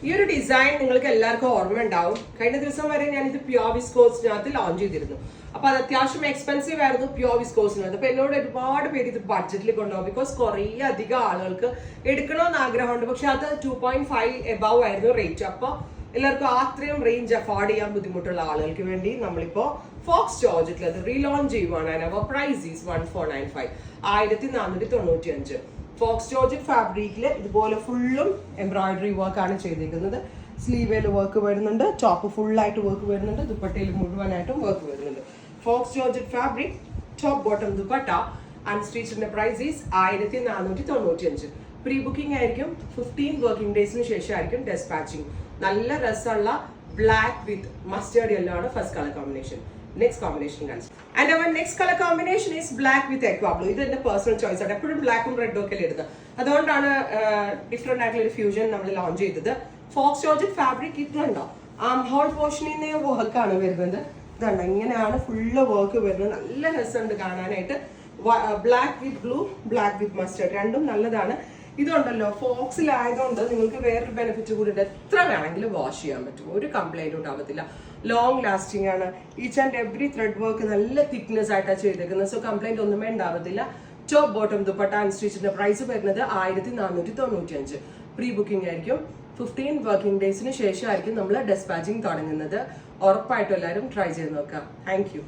ഈ ഒരു ഡിസൈൻ നിങ്ങൾക്ക് എല്ലാവർക്കും ഓർമ്മ ഉണ്ടാവും. കഴിഞ്ഞ ദിവസം വരെ ഞാൻ ഇത് പ്യോർ വിസ്കോസിനകത്ത് ലോഞ്ച് ചെയ്തിരുന്നു. അപ്പൊ അത് അത്യാവശ്യം എക്സ്പെൻസീവ് ആയിരുന്നു പ്യോർ വിസ്കോസിനകത്ത്. അപ്പൊ എന്നോട് ഒരുപാട് പേര് ഇത് ബഡ്ജറ്റിൽ കൊണ്ടുപോകും. ബിക്കോസ് കുറേ അധികം ആളുകൾക്ക് എടുക്കണമെന്ന് ആഗ്രഹമുണ്ട്. പക്ഷെ അത് 2.5 എബവ് ആയിരുന്നു റേറ്റ്. അപ്പൊ എല്ലാവർക്കും അത്രയും റേഞ്ച് അഫോർഡ് ചെയ്യാൻ ബുദ്ധിമുട്ടുള്ള ആളുകൾക്ക് വേണ്ടി നമ്മളിപ്പോ ഫോക്സ് ജോർജറ്റിൽ അത് റീലോഞ്ച് ചെയ്യുവാണ്. And our price is 1495 1495. Faux georgette ഫാബ്രിക്കിൽ ഇതുപോലെ ഫുള്ളും എംബ്രോയിഡറി വർക്ക് ആണ് ചെയ്തിരിക്കുന്നത്. സ്ലീവേല് വർക്ക് വരുന്നുണ്ട്, ടോപ്പ് ഫുള്ളായിട്ട് വർക്ക് വരുന്നുണ്ട്, ദുപ്പട്ടയിൽ മുഴുവനായിട്ടും വർക്ക് വരുന്നുണ്ട്. Faux georgette fabric, top bottom dupatta. And സ്റ്റിച്ചിന്റെ പ്രൈസ് ഈസ് 1495. പ്രീ ബുക്കിംഗ് ആയിരിക്കും. 15 വർക്കിംഗ് ഡേയ്സിന് ശേഷമായിരിക്കും ഡെസ്പാച്ചിങ്. നല്ല രസമുള്ള ബ്ലാക്ക് വിത്ത് മസ്റ്റേർഡ് യെല്ലോ ആണ് first colour combination. Next combination കാണിച്ചു. And our next colour combination is black with aqua blue. ഇത് എന്റെ പേഴ്സണൽ ചോയ്സ് ആണ്. എപ്പോഴും ബ്ലാക്കും റെഡും ഒക്കെ ഇടുന്നത്. അതുകൊണ്ടാണ് ഡിഫറെന്റ് ആയിട്ടുള്ള ഒരു ഫ്യൂഷൻ നമ്മൾ ലോഞ്ച് ചെയ്തത്. ഫോക്സ് ജോർജറ്റ് ഫാബ്രിക് ഇതുണ്ടോ, ആം ഹോൾ പോർഷനിൽ നിന്ന് വർക്കാണ് വരുന്നത്. ഇതുണ്ടോ, ഇങ്ങനെയാണ് ഫുള്ള് വർക്ക് വരുന്നത്. നല്ല രസമുണ്ട് കാണാനായിട്ട്. Black with blue, black with mustard രണ്ടും നല്ലതാണ്. ഇതുണ്ടല്ലോ ഫോക്സിലായതുകൊണ്ട് നിങ്ങൾക്ക് വേറൊരു ബെനിഫിറ്റ് കൂടി ഉണ്ട്. എത്ര വേണമെങ്കിലും വാഷ് ചെയ്യാൻ പറ്റും, ഒരു കംപ്ലൈന്റും ഉണ്ടാവത്തില്ല. ലോങ് ലാസ്റ്റിംഗ് ആണ്. Each and every thread work നല്ല തിക്നെസ് ആയിട്ടാണ് ചെയ്തേക്കുന്നത്. സോ കംപ്ലൈന്റ് ഒന്നുമേ ഉണ്ടാവത്തില്ല. ടോപ്പ് ബോട്ടം ദുപ്പട്ട ആൻഡ് സ്റ്റിച്ചിന്റെ പ്രൈസ് വരുന്നത് 1495. പ്രീ ബുക്കിംഗ് ആയിരിക്കും. 15 വർക്കിംഗ് ഡേയ്സിന് ശേഷമായിരിക്കും നമ്മൾ ഡെസ്പാച്ചിങ് തുടങ്ങുന്നത്. ഉറപ്പായിട്ടും എല്ലാവരും ട്രൈ ചെയ്ത് നോക്കാം. Thank you.